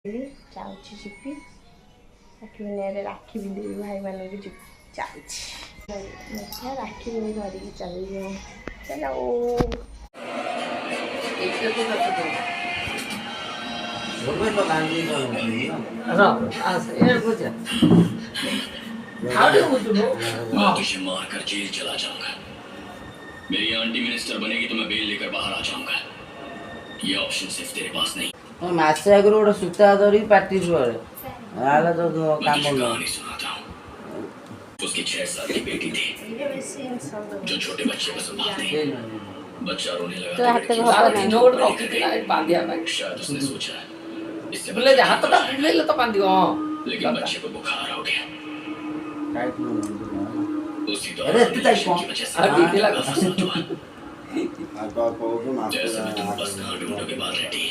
जाऊँगी जीपी राखी बनिया राखी बिंदी भाई मानक जी जाऊँगी राखी बिंदी धरिकी चल चलो तुझे मार कर जेल चला जाऊंगा। मेरी आंटी मिनिस्टर बनेगी तो मैं बेल लेकर बाहर आ जाऊंगा। ये ऑप्शन सिर्फ तेरे पास नहीं। मास आगु गोटे सूता धरी पार्टी जुआड़े तो काम कहानी सुनाता हूँ। उसकी 6 साल की बेटी थी जो छोटे बच्चे को संभालती। बच्चा रोने लगा शायद उसने सोचा इससे लेकिन बच्चे को बुखार हो गया। उसी दौरान की वजह से जैसे भी तुम बस कहाँ ढूंढोगे बाल रेडी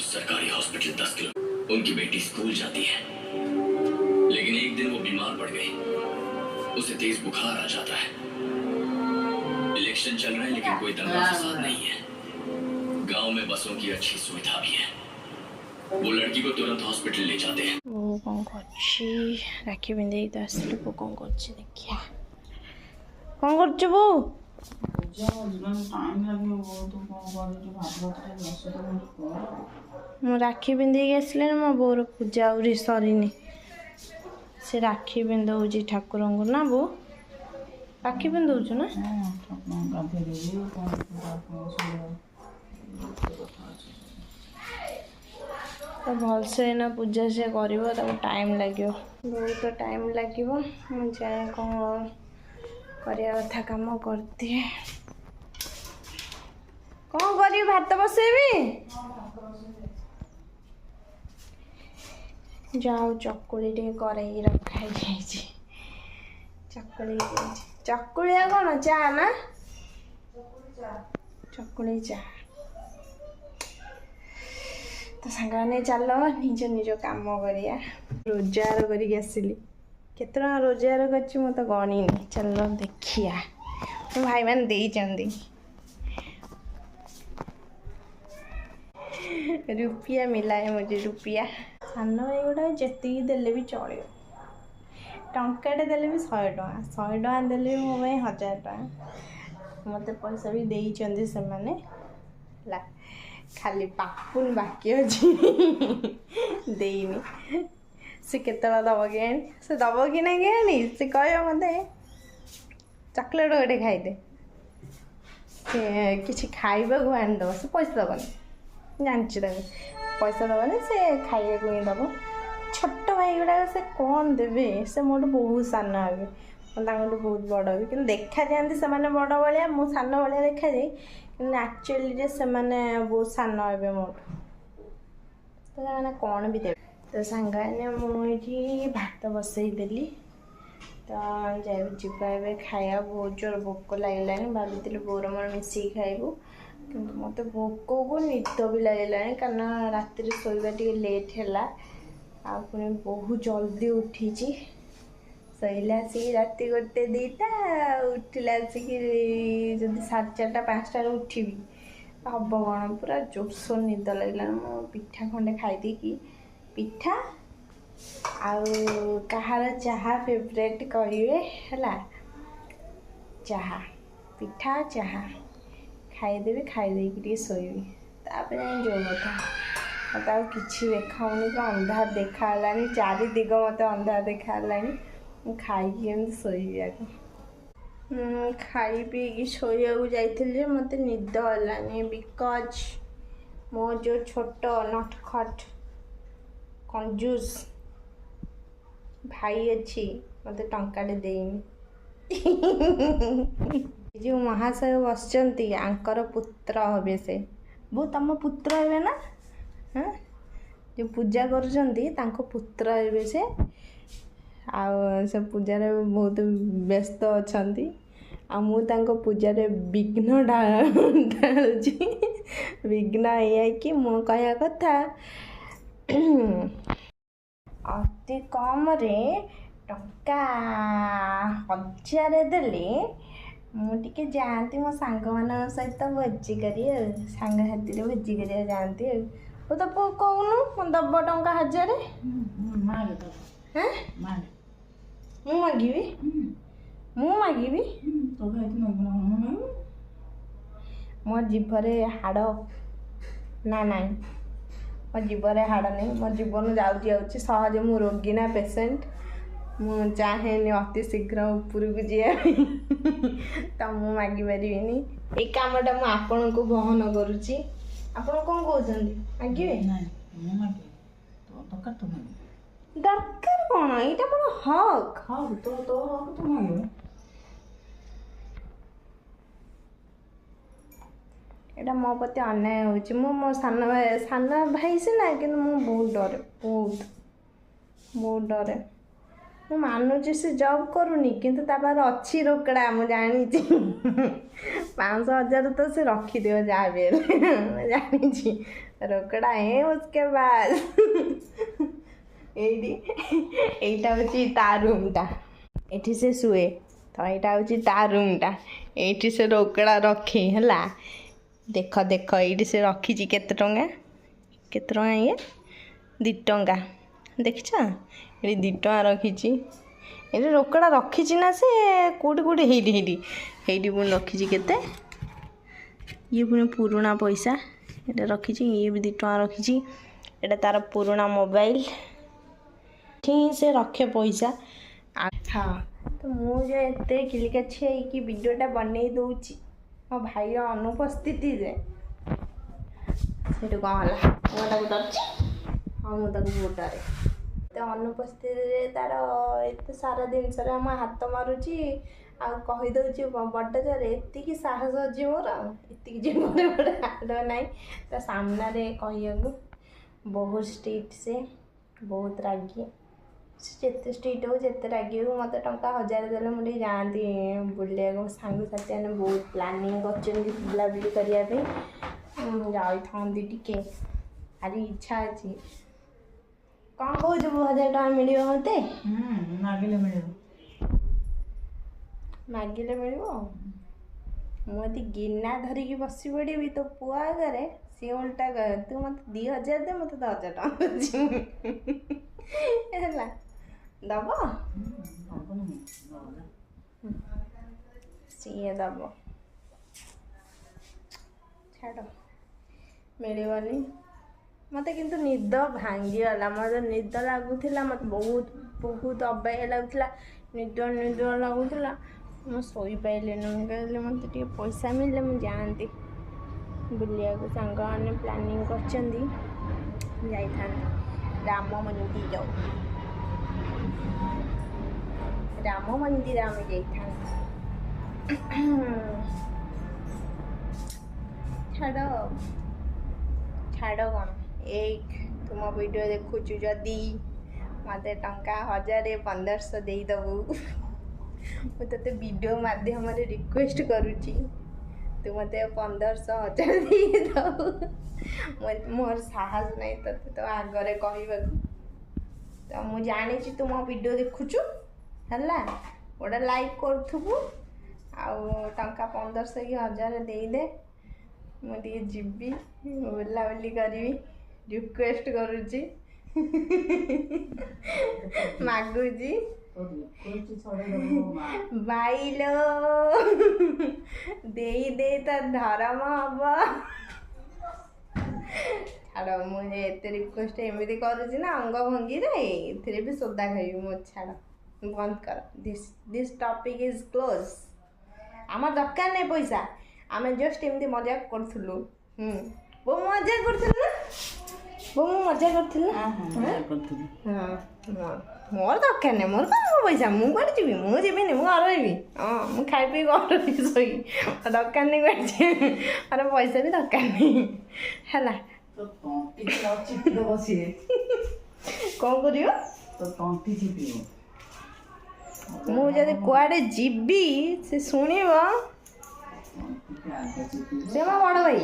सरकारी हॉस्पिटल 10 किलोमीटर। उनकी बेटी स्कूल जाती है लेकिन एक दिन वो बीमार पड़ गई। उसे तेज बुखार आ जाता है। इलेक्शन चल रहा है लेकिन कोई दंगा फसाद नहीं है। गांव में बसों की अच्छी सुविधा भी है। वो लड़की को तुरंत हॉस्पिटल ले जाते हैं। वो कौन करछि राखी बिंदे तो आसले वो कौन करछि देखिया कौन करछ वो मु राखी बिंदे आसले मो बोर पूजा उरी सरीनी से राखी बिंदौजी ठाकुर को ना वो राखी बिंदौछु ना तो भल से ना पूजा से कर टाइम लगे बहुत टाइम लगे मुझे कौन करया कथा काम करती कौन करी भात बसेबी जाओ चकुली टे करई रखाई जाइए चकुली चकुलिया कौन चा ना चकुली चा तो सांग चल निज निज काम करिया रोजगार करके आसिली केते रोजगार कर मत गणी चल देखिया मो भाई मान रुपया मिला है मुझे रुपया सान भाई गुड़ा जी देले भी चलो टंकाटे देले भी 100 टका 100 टका देले भी मो 1000 टका मत पैसा भी देइचंदी से माने ला खाली पापुन बाकी अच्छी देनी से केतला दब कि से दब कि ना कि से कह मत चॉकलेट गोटे खाईदे से किसी खाइबा को आनीदब से पैसा दबनी जानची पैसा दबनी से खाइबा को ही दब छोट भाई गुड़ा से कौन देवे से मोट बहुत सान हे बहुत बड़ हे कि देखा जाती से बड़ भाया मो सान भाया देखा जाए एक्चुअली से माने बहुत सान हे मोट तो मैंने कौन भी देवे तो सांगे मुझे भात बसईदेली तो जाए खाया बहुत जोर भोक लगे भाभी बोर मोर मिसिक खाइबू कि मत भोक को निद भी लगे कारण राति शोवा टे लेट है आ पुणी बहुत जल्दी उठी शैला आसिक राति 1-2टा उठिला आसिक जदि 4:30 5टा उठीबी हम कौन पूरा जोरसोर निद लगे मो पिठा खंडे खाईदी कि पिठा आउ कहार चाहा फेवरेट कहे है चाहा पिठा चाहा खाईदेवी खाईदे शोबी तापर जो कथा मत कि देखाऊनी कि अंधार देखाला 4 दिग मत अंधार देखाला खाई शोबा खाई पी शोया जाइए मत निद है बिकज मो जो छोट नटखट कंजूस भाई अच्छी मत टंकाटे देनी जो महाशय बसचंती आंकर पुत्र हे से बो तम पुत्र हे ना हाँ जो पूजा कर पुत्र हे से पूजार बहुत व्यस्त अच्छा आ मु पूजार विघ्न ढालुची विघ्न ये कि मो कह कथा अति कम रे टंका 1000 देले मुझे जाती मो सांग मान सहित भोजी कर सांग हाथी भोजी कर जाती तो पुଅ कौनु मैं दब टंका 1000 मागे तो हैं मागे मु मागिबी मु मागिबी तो भाई तुम मागे मो जीभरे हाड़ ना नाई मो जीभरे हाड़ नहीं मो जीवन जाऊँगी सहज मु रोगी ना पेसेंट मु चाहेनि अति शीघ्र उपरକୁ ଯିବା ତ ମୁଁ ମାଗିପାରିବିନି ଏଇ କାମଟା ମୁଁ ଆପଣଙ୍କୁ ବହନ କରୁଛି ଆପଣ କ'ଣ କହୁଛନ୍ତି ମାଗିବେ ନାଇଁ ମୁଁ ମାଗେ ତ ଦରକାର ତ ମାଗେ ଦରକାର କ'ଣ ଏଇଟା ମୋର ହକ୍ ହଁ ତ ହକ ତ ମାଗେ ଏଇଟା ମୋ ପ୍ରତି ଅନ୍ୟାୟ ହେଉଛି ମୁଁ ମୋ ସାନ ଭାଇ ସିନା କିନ୍ତୁ ମୁଁ ବହୁତ ଡରେ ବହୁତ ଡରେ ମୁଁ ମାନୁଛି ସେ ଜବ୍ କରୁନି କିନ୍ତୁ ତା ପାଖରେ ଅଛି ରୋକଡ଼ା ମୁଁ ଜାଣିଛି 500,000 ତ ସେ ରଖିଥିବ ଯାହା ବି ହେଲେ ମୁଁ ଜାଣିଛି ରୋକଡ଼ା ଉସକେ ବାଦ୍ ଏଇଟା ହେଉଛି ତା ରୁମ୍ଟା ଏଠି ସେ ଶୁଏ ତ ଏଇଟା ହେଉଛି ତା ରୁମ୍ଟା ଏଇଠି ସେ ରୋକଡ଼ା ରଖେ ହେଲା ଦେଖ ଏଇଠି ସେ ରଖିଛି କେତେ ଟଙ୍କା ଇଏ 2 ଟଙ୍କା ଦେଖିଛ ଏଠି 2 ଟଙ୍କା ରଖିଛି ଏଠି ରୋକଡ଼ା ରଖିଛି ନା ସେ କେଉଁଠି ହେଇଠି ପୁଣି ରଖିଛି କେତେ ଇଏ ପୁଣି ପୁରୁଣା ପଇସା ଏଇଟା ରଖିଛି ଇଏ ବି 2 ଟଙ୍କା ରଖିଛି ଏଇଟା ତାର ପୁରୁଣା ମୋବାଇଲ ଏଠି ସେ ରଖେ ପଇସା ହଁ ତ ମୁଁ ଯେ ଏତେ କିଲିକାଛି ହେଇକି ଭିଡ଼ିଓଟା ବନେଇ ଦେଉଛି ମୋ ଭାଇର ଅନୁପସ୍ଥିତିରେ ସେଇଠୁ କ'ଣ ହେଲା ମୁଁ ତାକୁ ଡରୁଛି ହଁ ମୁଁ ତାକୁ ବହୁତ ଡରେ ଏତେ ଅନୁପସ୍ଥିତିରେ ତାର ଏତେ ସାରା ଜିନିଷରେ ଆମ ହାତ ମାରୁଛି ଆଉ କହିଦେଉଛି ବଡ଼ଜରେ ଏତିକି ସାହସ ଅଛି ମୋର ଏତିକି ଜୀବନରେ ଗୋଟେ ହାତ ନାହିଁ ତା ସାମ୍ନାରେ କହିବାକୁ ବହୁତ ଷ୍ଟ୍ରିକ୍ଟ ସେ ବହୁତ ରାଗି ସେ ଯେତେ ଷ୍ଟ୍ରିକ୍ଟ ହଉ ଯେତେ ରାଗି ହଉ ମୋତେ ଟଙ୍କା 1000 ଦେଲେ ମୁଁ ଟିକେ ଯାଆନ୍ତି ବୁଲିବାକୁ ସାଙ୍ଗସାଥି ମାନେ ବହୁତ ପ୍ଲାନିଂ କରିଛନ୍ତି ବୁଲାବୁଲି କରିବା ପାଇଁ ଯାଇଥାନ୍ତି ଟିକେ ଭାରି ଇଚ୍ଛା ଅଛି କ'ଣ କହୁଛୁ 1000 ଟଙ୍କା ମିଳିବ ମୋତେ ମାଗିଲେ ମିଳିବ ମୁଁ ଯଦି ଗିନା ଧରିକି ବସି ପଡ଼ିବି ତୋ ପୁଅ ଆଗରେ ସିଏ ଓଲଟା କହ ତୁ ମୋତେ 2000 ଦେ ମୋତେ 1000 ଟଙ୍କା ଦେଉଛି ହେଲା ଦବ ସିଏ ଦବ ଛାଡ଼ ମିଳିବନି ମୋତେ କିନ୍ତୁ ନିଦ ଭାଙ୍ଗିଗଲା ମୋତେ ନିଦ ଲାଗୁଥିଲା ମୋତେ ବହୁତ ଅବାଗିଆ ଲାଗୁଥିଲା ନିଦ ଲାଗୁଥିଲା ମୁଁ ଶୋଇପାରିଲିନି ମୁଁ କହିଲି ମୋତେ ଟିକେ ପଇସା ମିଳିଲେ ମୁଁ ଯାଆନ୍ତି ବୁଲିବାକୁ ସାଙ୍ଗମାନେ ପ୍ଲାନିଂ କରିଛନ୍ତି ଯାଇଥାନ୍ତି ରାମ ମନ୍ଦିର ଆମେ ଯାଇଥାନ୍ତି ଛାଡ଼ କ'ଣ ଏଇ ତୁମ ଭିଡ଼ିଓ ଦେଖୁଛୁ ଯଦି ମୋତେ ଟଙ୍କା 1000 1500 ଦେଇଦେବୁ ମୁଁ ତୋତେ ଭିଡ଼ିଓ ମାଧ୍ୟମରେ ରିକ୍ୱେଷ୍ଟ କରୁଛି ତୁ ମୋତେ 1500 1000 ଦେଇଦେବୁ ମୋର ସାହସ ନାହିଁ ତୋତେ ତ ଆଗରେ କହିବାକୁ ତ ମୁଁ ଜାଣିଛି ତୁ ମୋ ଭିଡ଼ିଓ ଦେଖୁଛୁ ହେଲା ଗୋଟେ ଲାଇକ୍ କରୁଥିବୁ ଆଉ ଟଙ୍କା 1500 କି 1000 ଦେଇଦେ ମୁଁ ଟିକେ ଯିବି ବୁଲାବୁଲି କରିବି ରିକ୍ୱେଷ୍ଟ କରୁଛି ମାଗୁଛି ଭାଇଲୋ ଦେଇ ତ ଧରମ ହବ ଛାଡ଼ ମୁଁ ଯେ ଏତେ ରିକ୍ୱେଷ୍ଟ ଏମିତି କରୁଛି ନା ଅଙ୍ଗ ଭଙ୍ଗୀରେ ଏଥିରେ ବି ସୋଦା ଖାଇବି ମୁଁ ଛାଡ଼ ବନ୍ଦ କର ଦିସ୍ ଟପିକ୍ ଇଜ୍ କ୍ଲୋଜ୍ ଆମର ଦରକାର ନାହିଁ ପଇସା ଆମେ ଜଷ୍ଟ ଏମିତି ମଜାକ କରୁଥିଲୁ ବୋଉ ମଜାକ କରୁଥିଲୁ ନା ବୋଉ ମୁଁ ମଜାକ କରିଥିଲି ନା ହଁ ମୋର ଦରକାର ନାହିଁ ମୋର କ'ଣ ପଇସା ମୁଁ କୁଆଡ଼େ ଯିବି ମୁଁ ଯିବିନି ମୁଁ ଘରେ ରହିବି ହଁ ମୁଁ ଖାଇ ପିଇ ଘରେ ରହିବି ଶୋଇ ଦରକାର ନାହିଁ କୁଆଡ଼େ ମୋର ପଇସା ବି ଦରକାର ନାହିଁ ହେଲା କ'ଣ କରିବ ମୁଁ ଯଦି କୁଆଡ଼େ ଯିବି ସେ ଶୁଣିବ ସେ ମୋ ବଡ଼ ଭାଇ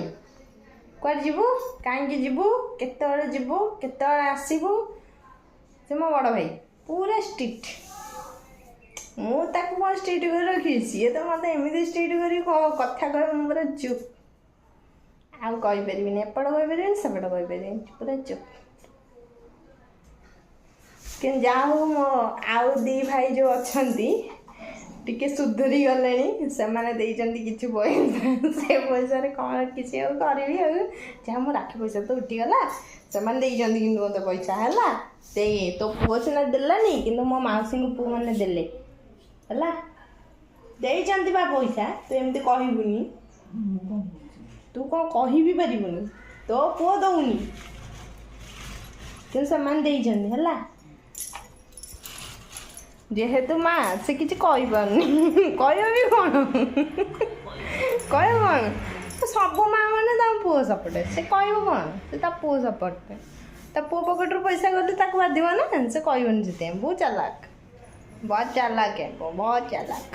କୁଆଡ଼େ ଯିବୁ କାହିଁକି ଯିବୁ କେତେବେଳେ ଯିବୁ କେତେବେଳେ ଆସିବୁ ସେ ମୋ ବଡ଼ ଭାଇ ପୁରା ଷ୍ଟ୍ରିକ୍ଟ ମୁଁ ତାକୁ କ'ଣ ଷ୍ଟ୍ରିକ୍ଟ କରି ରଖିବି ସିଏ ତ ମୋତେ ଏମିତି ଷ୍ଟ୍ରିକ୍ଟ କରି କଥା କହିବ ମୁଁ ପୁରା ଚୁପ୍ ଆଉ କହିପାରିବିନି, ଏପଟ କହିପାରିବିନି ସେପଟ କହିପାରିବିନି, ପୁରା ଚୁପ୍। କିନ୍ତୁ ଯାହା ହଉ ମୋ ଆଉ ଦି ଭାଇ ଯେଉଁ ଅଛନ୍ତି ଟିକେ ସୁଧୁରି ଗଲେଣି, ସେମାନେ ଦେଇଛନ୍ତି କିଛି ପଇସା, ସେ ପଇସାରେ କ'ଣ କିଛି ଆଉ କରିବି ଆଉ। ଯାହା ମୋ ରାକ୍ଷୀ ପଇସା ତ ଉଠିଗଲା, ସେମାନେ ଦେଇଛନ୍ତି କିନ୍ତୁ ମୋତେ ପଇସା ହେଲା। ସେଇ ତୋ ପୁଅ ସିନା ଦେଲାନି, କିନ୍ତୁ ମୋ ମାଉସୀଙ୍କ ପୁଅମାନେ ଦେଲେ ହେଲା, ଦେଇଛନ୍ତି ବା ପଇସା। ତୁ ଏମିତି କହିବୁନି, ତୁ କ'ଣ କହିବି ପାରିବୁନି, ତୋ ପୁଅ ଦଉନି କିନ୍ତୁ ସେମାନେ ଦେଇଛନ୍ତି ହେଲା। ଯେହେତୁ ମା ସେ କିଛି କହିପାରୁନି, କହିବ ବି କ'ଣ, କହିବ କ'ଣ? ସବୁ ମା ମାନେ ତାଙ୍କ ପୁଅ ସପୋର୍ଟ, ସେ କହିବ କ'ଣ? ସେ ତା ପୁଅ ସପୋର୍ଟ, ତା ପୁଅ ପକେଟରୁ ପଇସା ଗଲେ ତାକୁ ବାଧିବ ନା, ସେ କହିବନି। ସେଥିପାଇଁ ବହୁତ ଚାଲାକ, ବହୁତ ଚାଲାକ, ବହୁତ ଚାଲାକ।